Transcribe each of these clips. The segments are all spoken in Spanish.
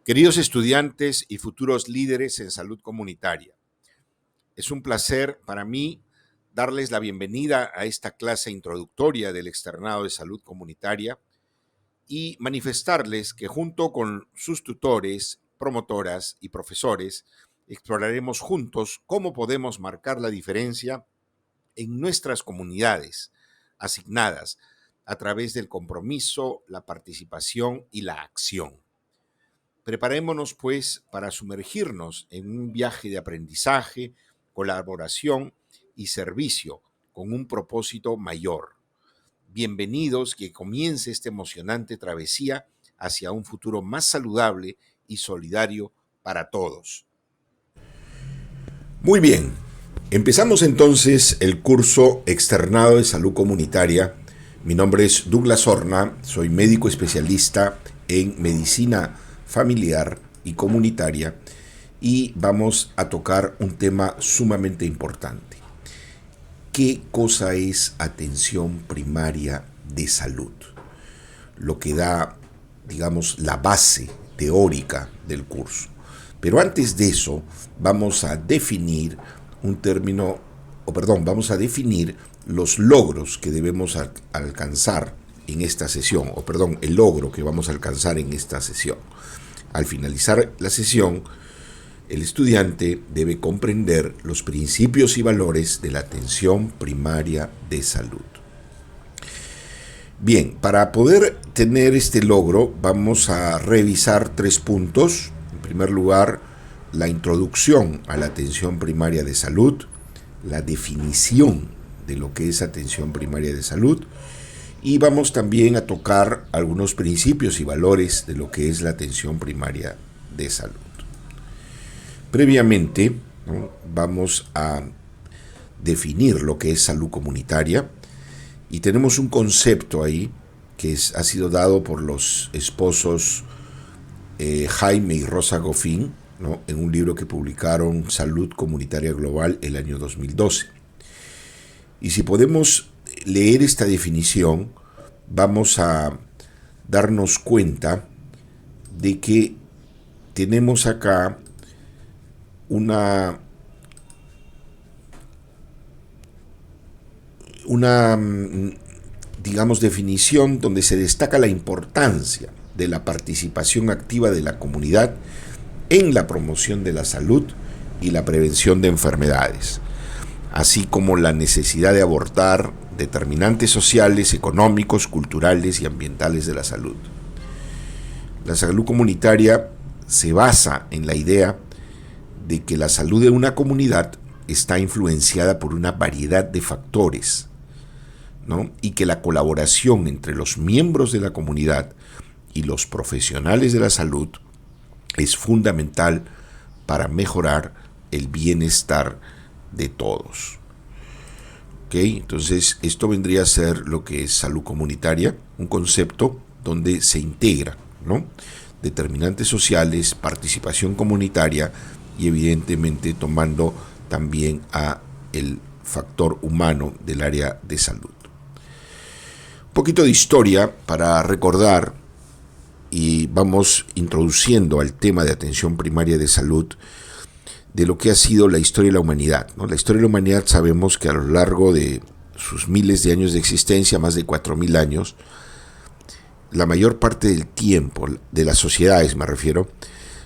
Queridos estudiantes y futuros líderes en salud comunitaria, es un placer para mí darles la bienvenida a esta clase introductoria del externado de salud comunitaria y manifestarles que junto con sus tutores, promotoras y profesores, exploraremos juntos cómo podemos marcar la diferencia en nuestras comunidades asignadas a través del compromiso, la participación y la acción. Preparémonos, pues, para sumergirnos en un viaje de aprendizaje, colaboración y servicio con un propósito mayor. Bienvenidos, que comience esta emocionante travesía hacia un futuro más saludable y solidario para todos. Muy bien, empezamos entonces el curso Externado de Salud Comunitaria. Mi nombre es Douglas Horna, soy médico especialista en medicina familiar y comunitaria y vamos a tocar un tema sumamente importante. ¿Qué cosa es atención primaria de salud? Lo que da, digamos, la base teórica del curso. Pero antes de eso, vamos a definir vamos a definir los logros que debemos alcanzar en esta sesión, el logro que vamos a alcanzar en esta sesión. Al finalizar la sesión, el estudiante debe comprender los principios y valores de la atención primaria de salud. Bien, para poder tener este logro, vamos a revisar 3 puntos. En primer lugar, la introducción a la atención primaria de salud, la definición de lo que es atención primaria de salud, y vamos también a tocar algunos principios y valores de lo que es la atención primaria de salud. Previamente, vamos a definir lo que es salud comunitaria y tenemos un concepto ahí que ha sido dado por los esposos Jaime y Rosa Goffin, ¿no?, en un libro que publicaron, Salud Comunitaria Global, el año 2012. Y si podemos leer esta definición, vamos a darnos cuenta de que tenemos acá una definición donde se destaca la importancia de la participación activa de la comunidad en la promoción de la salud y la prevención de enfermedades, así como la necesidad de abordar determinantes sociales, económicos, culturales y ambientales de la salud. La salud comunitaria se basa en la idea de que la salud de una comunidad está influenciada por una variedad de factores, ¿no?, y que la colaboración entre los miembros de la comunidad y los profesionales de la salud es fundamental para mejorar el bienestar de todos. Entonces, esto vendría a ser lo que es salud comunitaria, un concepto donde se integra, ¿no?, determinantes sociales, participación comunitaria y evidentemente tomando también a el factor humano del área de salud. Un poquito de historia para recordar, y vamos introduciendo al tema de atención primaria de salud, de lo que ha sido la historia de la humanidad, ¿no? La historia de la humanidad, sabemos que a lo largo de sus miles de años de existencia, más de 4.000 años, la mayor parte del tiempo, de las sociedades me refiero,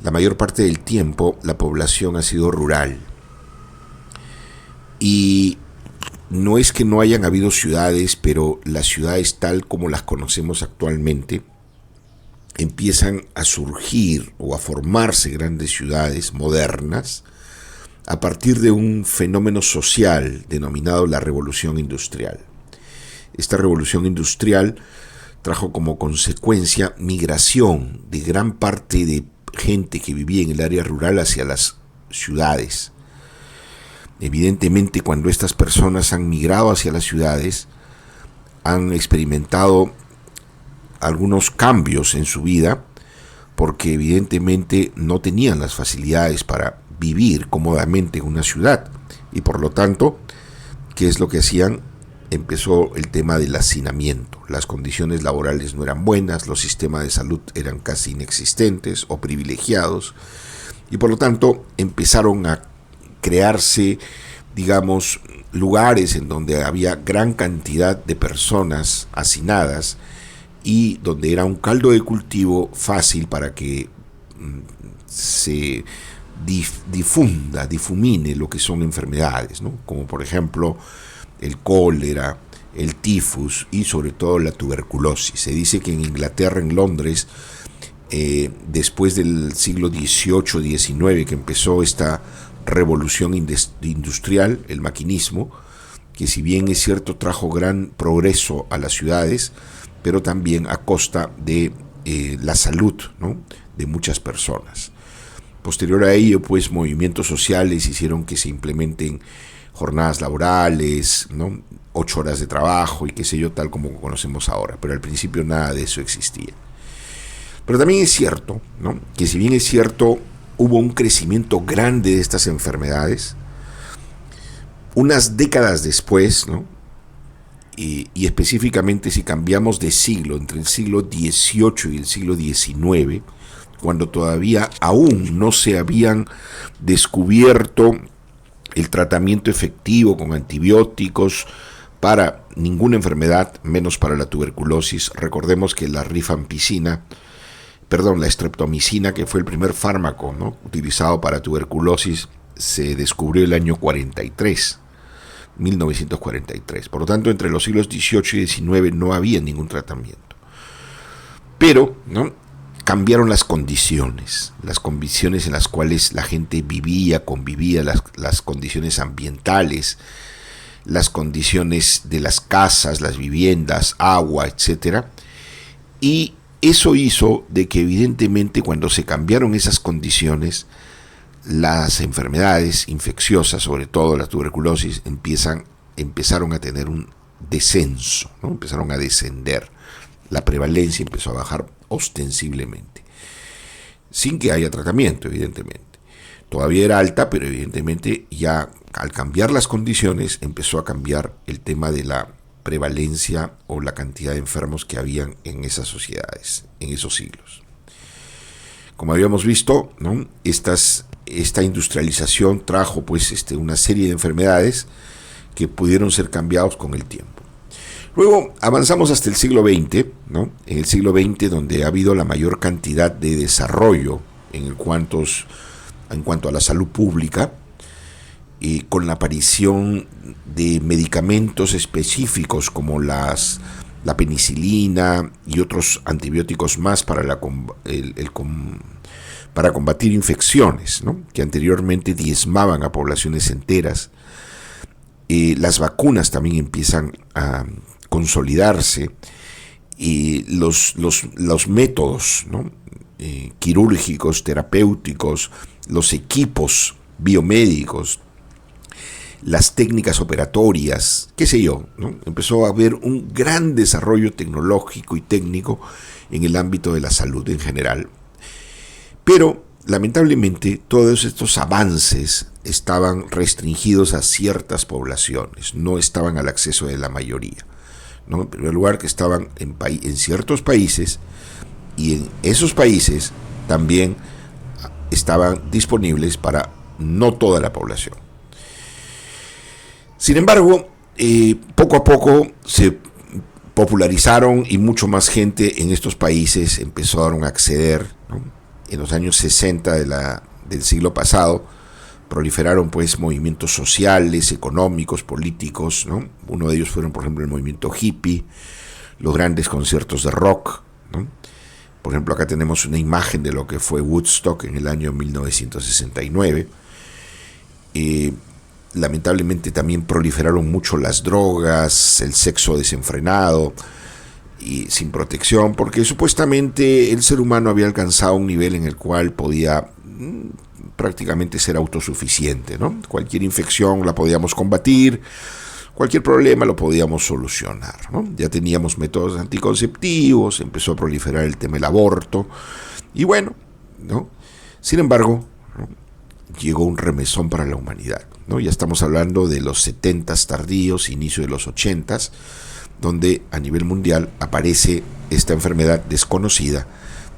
la mayor parte del tiempo la población ha sido rural. Y no es que no hayan habido ciudades, pero las ciudades tal como las conocemos actualmente empiezan a surgir o a formarse grandes ciudades modernas a partir de un fenómeno social denominado la Revolución Industrial. Esta Revolución Industrial trajo como consecuencia migración de gran parte de gente que vivía en el área rural hacia las ciudades. Evidentemente, cuando estas personas han migrado hacia las ciudades, han experimentado algunos cambios en su vida, porque evidentemente no tenían las facilidades para vivir cómodamente en una ciudad, y por lo tanto, ¿qué es lo que hacían? empezó el tema del hacinamiento. Las condiciones laborales no eran buenas, los sistemas de salud eran casi inexistentes o privilegiados, y por lo tanto empezaron a crearse, digamos, lugares en donde había gran cantidad de personas hacinadas y donde era un caldo de cultivo fácil para que se difumine lo que son enfermedades, ¿no? Como por ejemplo el cólera, el tifus y sobre todo la tuberculosis. Se dice que en Inglaterra, en Londres, después del siglo XVIII-XIX, que empezó esta revolución industrial, el maquinismo, que si bien es cierto trajo gran progreso a las ciudades, pero también a costa de la salud, ¿no?, de muchas personas. Posterior a ello, pues, movimientos sociales hicieron que se implementen jornadas laborales, ¿no?, 8 horas de trabajo y qué sé yo, tal como conocemos ahora, pero al principio nada de eso existía. Pero también es cierto, ¿no?, que si bien es cierto, hubo un crecimiento grande de estas enfermedades, unas décadas después, ¿no?, y específicamente si cambiamos de siglo, entre el siglo XVIII y el siglo XIX, cuando todavía aún no se habían descubierto el tratamiento efectivo con antibióticos para ninguna enfermedad, menos para la tuberculosis. Recordemos que la streptomicina, que fue el primer fármaco, ¿no?, utilizado para tuberculosis, se descubrió el año 1943. Por lo tanto, entre los siglos XVIII y XIX no había ningún tratamiento. Pero, ¿no?, cambiaron las condiciones en las cuales la gente vivía, convivía, las condiciones ambientales, las condiciones de las casas, las viviendas, agua, etc. Y eso hizo de que evidentemente cuando se cambiaron esas condiciones, las enfermedades infecciosas, sobre todo la tuberculosis, empezaron a tener un descenso, ¿no?, empezaron a descender. La prevalencia empezó a bajar ostensiblemente, sin que haya tratamiento, evidentemente. Todavía era alta, pero evidentemente ya al cambiar las condiciones empezó a cambiar el tema de la prevalencia o la cantidad de enfermos que habían en esas sociedades, en esos siglos. Como habíamos visto, ¿no?, esta industrialización trajo pues una serie de enfermedades que pudieron ser cambiados con el tiempo. Luego avanzamos hasta el siglo XX, ¿no?, en el siglo XX donde ha habido la mayor cantidad de desarrollo en cuanto a la salud pública, y con la aparición de medicamentos específicos como la penicilina y otros antibióticos más para combatir infecciones, ¿no?, que anteriormente diezmaban a poblaciones enteras. Las vacunas también empiezan a consolidarse, y los métodos, ¿no?, quirúrgicos, terapéuticos, los equipos biomédicos, las técnicas operatorias, qué sé yo, ¿no?, empezó a haber un gran desarrollo tecnológico y técnico en el ámbito de la salud en general. Pero lamentablemente todos estos avances estaban restringidos a ciertas poblaciones, no estaban al acceso de la mayoría, ¿no? En primer lugar, que estaban en ciertos países, y en esos países también estaban disponibles para no toda la población. Sin embargo, poco a poco se popularizaron y mucho más gente en estos países empezaron a acceder, ¿no? En los años 60 del siglo pasado proliferaron pues movimientos sociales, económicos, políticos, ¿no? Uno de ellos fueron, por ejemplo, el movimiento hippie, los grandes conciertos de rock, ¿no? Por ejemplo, acá tenemos una imagen de lo que fue Woodstock en el año 1969. Lamentablemente también proliferaron mucho las drogas, el sexo desenfrenado y sin protección, porque supuestamente el ser humano había alcanzado un nivel en el cual podía prácticamente ser autosuficiente, ¿no? Cualquier infección la podíamos combatir, cualquier problema lo podíamos solucionar, ¿no? Ya teníamos métodos anticonceptivos, empezó a proliferar el tema del aborto, y bueno, ¿no? Sin embargo, ¿no?, llegó un remesón para la humanidad, ¿no? Ya estamos hablando de los 70s tardíos, inicio de los 80s, donde a nivel mundial aparece esta enfermedad desconocida,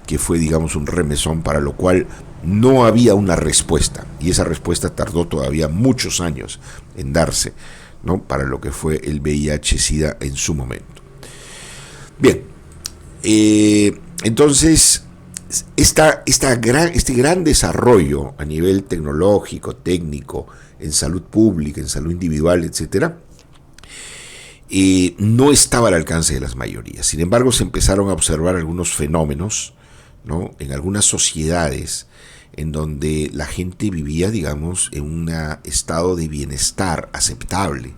que fue, digamos, un remesón para lo cual no había una respuesta, y esa respuesta tardó todavía muchos años en darse, ¿no? Para lo que fue el VIH-Sida en su momento. Bien, entonces este gran desarrollo a nivel tecnológico, técnico, en salud pública, en salud individual, etcétera, no estaba al alcance de las mayorías. Sin embargo, se empezaron a observar algunos fenómenos, ¿no? En algunas sociedades en donde la gente vivía, digamos, en un estado de bienestar aceptable,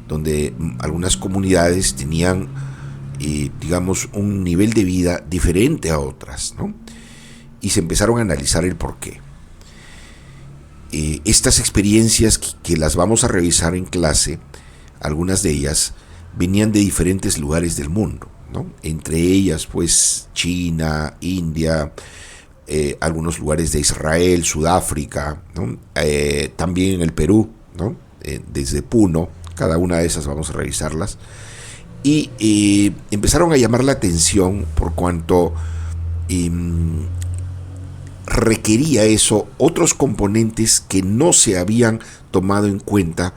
donde algunas comunidades tenían, digamos, un nivel de vida diferente a otras, ¿no? Y se empezaron a analizar el porqué. Estas experiencias que las vamos a revisar en clase, algunas de ellas venían de diferentes lugares del mundo, ¿no? Entre ellas, pues, China, India, algunos lugares de Israel, Sudáfrica, ¿no? También en el Perú, ¿no? Desde Puno, cada una de esas vamos a revisarlas. Y empezaron a llamar la atención por cuanto requería eso otros componentes que no se habían tomado en cuenta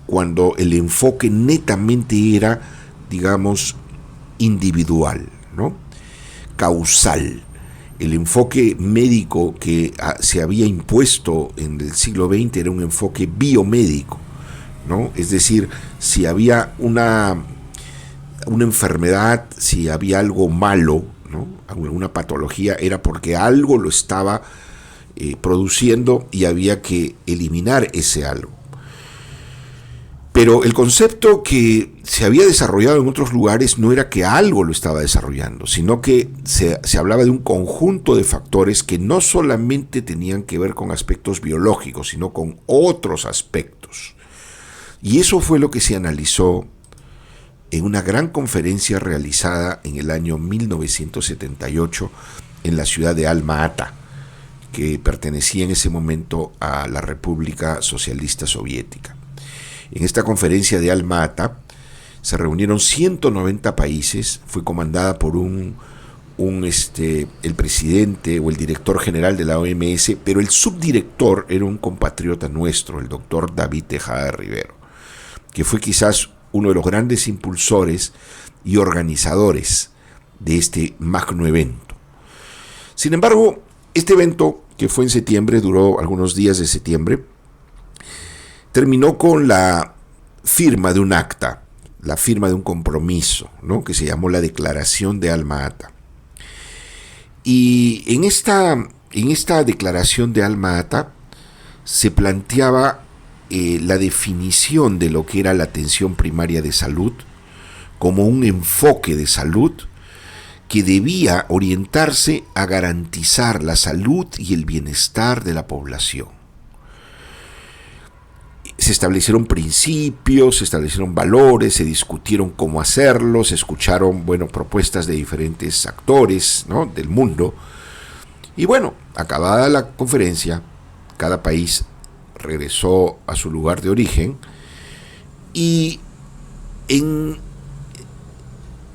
cuando el enfoque netamente era, digamos, individual, ¿no? Causal. El enfoque médico que se había impuesto en el siglo XX era un enfoque biomédico, ¿no? Es decir, si había una enfermedad, si había algo malo, ¿no? Alguna patología, era porque algo lo estaba produciendo y había que eliminar ese algo. Pero el concepto que se había desarrollado en otros lugares no era que algo lo estaba desarrollando, sino que se hablaba de un conjunto de factores que no solamente tenían que ver con aspectos biológicos, sino con otros aspectos. Y eso fue lo que se analizó en una gran conferencia realizada en el año 1978 en la ciudad de Alma-Ata, que pertenecía en ese momento a la República Socialista Soviética. En esta conferencia de Alma-Ata se reunieron 190 países, fue comandada por el presidente o el director general de la OMS, pero el subdirector era un compatriota nuestro, el doctor David Tejada Rivero, que fue quizás uno de los grandes impulsores y organizadores de este magno evento. Sin embargo, este evento, que fue en septiembre, duró algunos días de septiembre, terminó con la firma de un acta, la firma de un compromiso, ¿no? Que se llamó la Declaración de Alma-Ata. Y en esta Declaración de Alma-Ata se planteaba la definición de lo que era la atención primaria de salud como un enfoque de salud que debía orientarse a garantizar la salud y el bienestar de la población. Se establecieron principios, se establecieron valores, se discutieron cómo hacerlo, se escucharon, propuestas de diferentes actores, ¿no?, del mundo. Y acabada la conferencia, cada país regresó a su lugar de origen y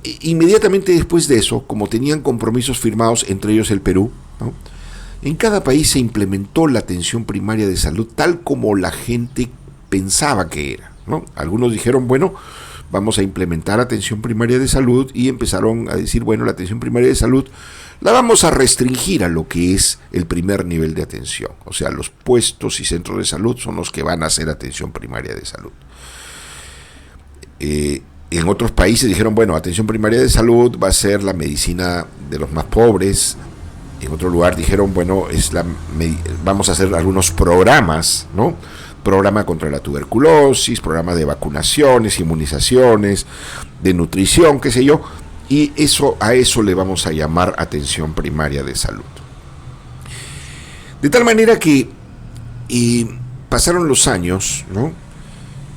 inmediatamente después de eso, como tenían compromisos firmados, entre ellos el Perú, ¿no?, en cada país se implementó la atención primaria de salud tal como la gente pensaba que era, ¿no? Algunos dijeron, vamos a implementar atención primaria de salud, y empezaron a decir, la atención primaria de salud la vamos a restringir a lo que es el primer nivel de atención. O sea, los puestos y centros de salud son los que van a hacer atención primaria de salud. En otros países dijeron, atención primaria de salud va a ser la medicina de los más pobres. En otro lugar dijeron, vamos a hacer algunos programas, ¿no? Programa contra la tuberculosis, programa de vacunaciones, inmunizaciones, de nutrición, qué sé yo. Y a eso le vamos a llamar atención primaria de salud. De tal manera que pasaron los años, ¿no?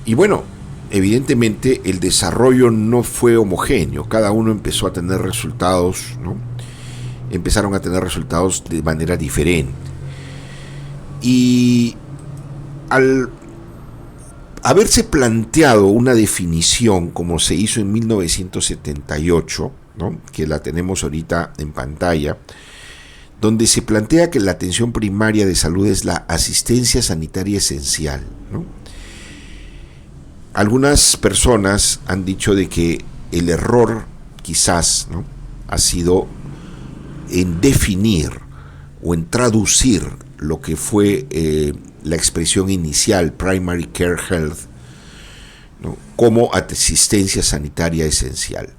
Y evidentemente el desarrollo no fue homogéneo. Cada uno empezó a tener resultados, ¿no? Empezaron a tener resultados de manera diferente. Y al haberse planteado una definición como se hizo en 1978, ¿no?, que la tenemos ahorita en pantalla, donde se plantea que la atención primaria de salud es la asistencia sanitaria esencial, ¿no? Algunas personas han dicho de que el error quizás, ¿no?, ha sido en definir o en traducir lo que fue la expresión inicial, Primary Care Health, ¿no?, como asistencia sanitaria esencial,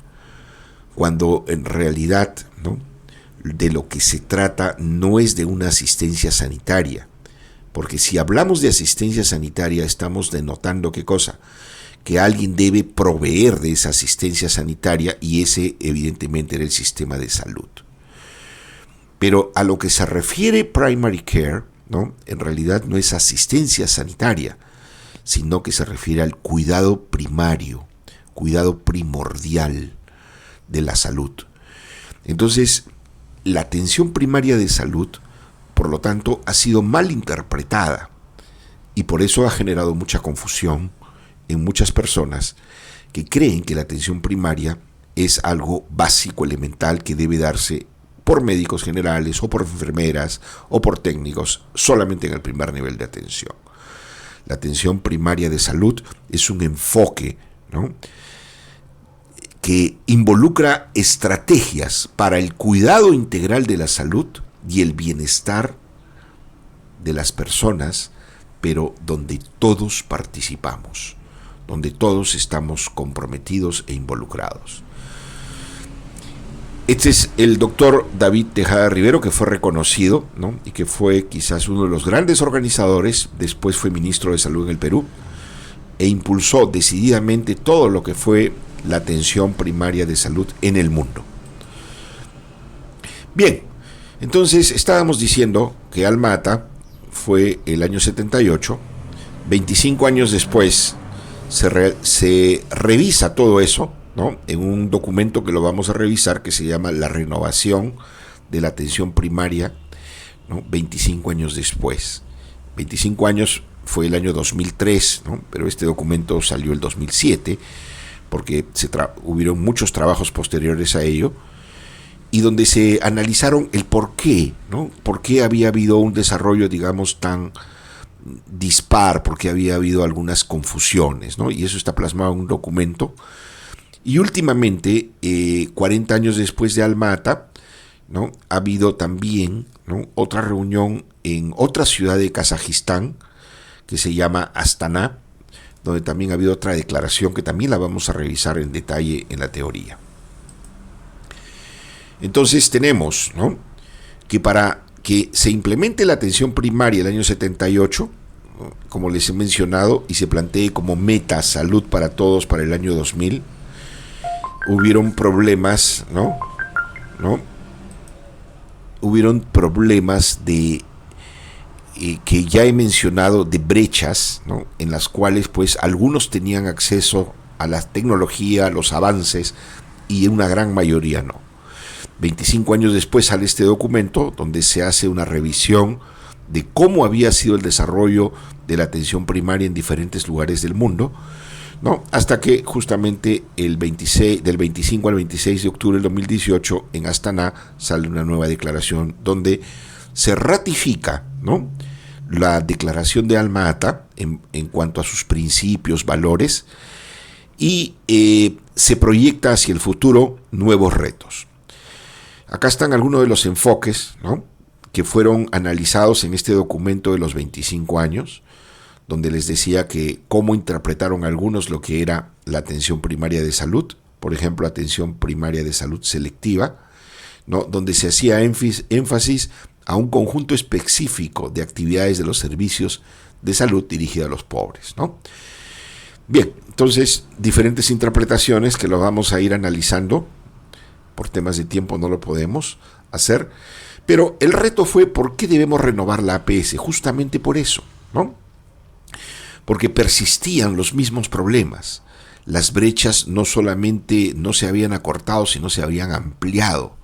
cuando en realidad, ¿no?, de lo que se trata no es de una asistencia sanitaria, porque si hablamos de asistencia sanitaria estamos denotando ¿qué cosa? Que alguien debe proveer de esa asistencia sanitaria, y ese evidentemente era el sistema de salud. Pero a lo que se refiere primary care, ¿no?, en realidad no es asistencia sanitaria, sino que se refiere al cuidado primario, cuidado primordial de la salud. Entonces, la atención primaria de salud, por lo tanto, ha sido mal interpretada, y por eso ha generado mucha confusión en muchas personas que creen que la atención primaria es algo básico, elemental, que debe darse por médicos generales o por enfermeras o por técnicos solamente en el primer nivel de atención. La atención primaria de salud es un enfoque, ¿no?, que involucra estrategias para el cuidado integral de la salud y el bienestar de las personas, pero donde todos participamos, donde todos estamos comprometidos e involucrados. Este es el doctor David Tejada Rivero, que fue reconocido, ¿no?, y que fue quizás uno de los grandes organizadores, después fue ministro de Salud en el Perú, e impulsó decididamente todo lo que fue la atención primaria de salud en el mundo. Bien, entonces estábamos diciendo que Alma Ata fue el año 78, 25 años después se revisa todo eso, ¿no?, en un documento que lo vamos a revisar, que se llama La renovación de la atención primaria, ¿no?, 25 años después. 25 años fue el año 2003, ¿no?, pero este documento salió el 2007, porque hubieron muchos trabajos posteriores a ello, y donde se analizaron el por qué, ¿no?, por qué había habido un desarrollo, digamos, tan dispar, porque había habido algunas confusiones, ¿no?, y eso está plasmado en un documento. Y últimamente, 40 años después de Alma Ata, ¿no?, ha habido también, ¿no?, otra reunión en otra ciudad de Kazajistán, que se llama Astana, donde también ha habido otra declaración que también la vamos a revisar en detalle en la teoría. Entonces tenemos, ¿no?, que para que se implemente la atención primaria el año 78, como les he mencionado, y se plantee como meta salud para todos para el año 2000, hubieron problemas, ¿no? Hubieron problemas de que ya he mencionado, de brechas, ¿no?, en las cuales pues algunos tenían acceso a la tecnología, a los avances, y una gran mayoría no. 25 años después sale este documento donde se hace una revisión de cómo había sido el desarrollo de la atención primaria en diferentes lugares del mundo, ¿no?, hasta que justamente del 25 al 26 de octubre del 2018 en Astana sale una nueva declaración donde se ratifica, ¿no?, la declaración de Alma Ata en cuanto a sus principios, valores, y se proyecta hacia el futuro nuevos retos. Acá están algunos de los enfoques, ¿no?, que fueron analizados en este documento de los 25 años, donde les decía que cómo interpretaron algunos lo que era la atención primaria de salud, por ejemplo, atención primaria de salud selectiva, ¿no?, donde se hacía énfasis a un conjunto específico de actividades de los servicios de salud dirigidos a los pobres, ¿no? Bien, entonces, diferentes interpretaciones que lo vamos a ir analizando. Por temas de tiempo no lo podemos hacer, pero el reto fue ¿por qué debemos renovar la APS? Justamente por eso, ¿no? Porque persistían los mismos problemas. Las brechas no solamente no se habían acortado, sino se habían ampliado.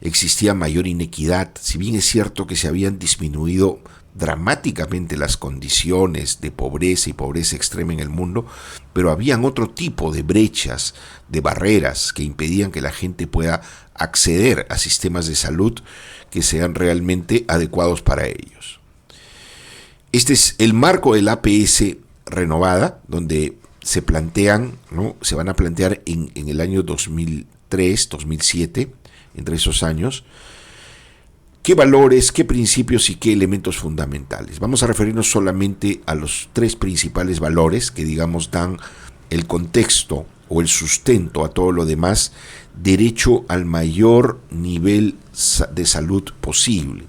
Existía mayor inequidad, si bien es cierto que se habían disminuido dramáticamente las condiciones de pobreza y pobreza extrema en el mundo, pero habían otro tipo de brechas, de barreras que impedían que la gente pueda acceder a sistemas de salud que sean realmente adecuados para ellos. Este es el marco de la APS renovada, donde se plantean, ¿no? Se van a plantear en el año 2003, 2007, entre esos años, qué valores, qué principios y qué elementos fundamentales. Vamos a referirnos solamente a los 3 principales valores que, digamos, dan el contexto o el sustento a todo lo demás: derecho al mayor nivel de salud posible,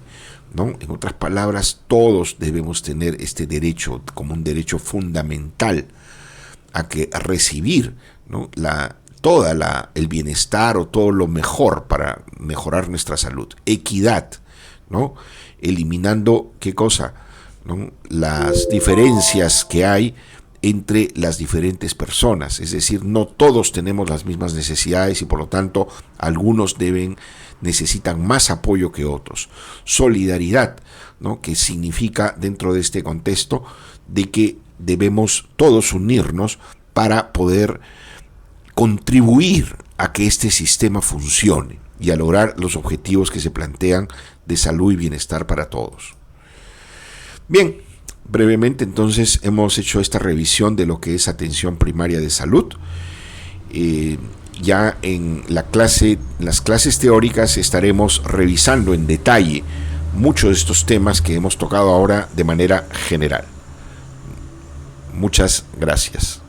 ¿no? En otras palabras, todos debemos tener este derecho como un derecho fundamental a recibir, ¿no? El bienestar o todo lo mejor para mejorar nuestra salud. Equidad, ¿no? Eliminando, ¿qué cosa? ¿No? Las diferencias que hay entre las diferentes personas, es decir, no todos tenemos las mismas necesidades y por lo tanto algunos necesitan más apoyo que otros. Solidaridad, ¿no? Que significa, dentro de este contexto, de que debemos todos unirnos para poder contribuir a que este sistema funcione y a lograr los objetivos que se plantean de salud y bienestar para todos. Bien, brevemente entonces hemos hecho esta revisión de lo que es atención primaria de salud. Ya en las clases teóricas estaremos revisando en detalle muchos de estos temas que hemos tocado ahora de manera general. Muchas gracias.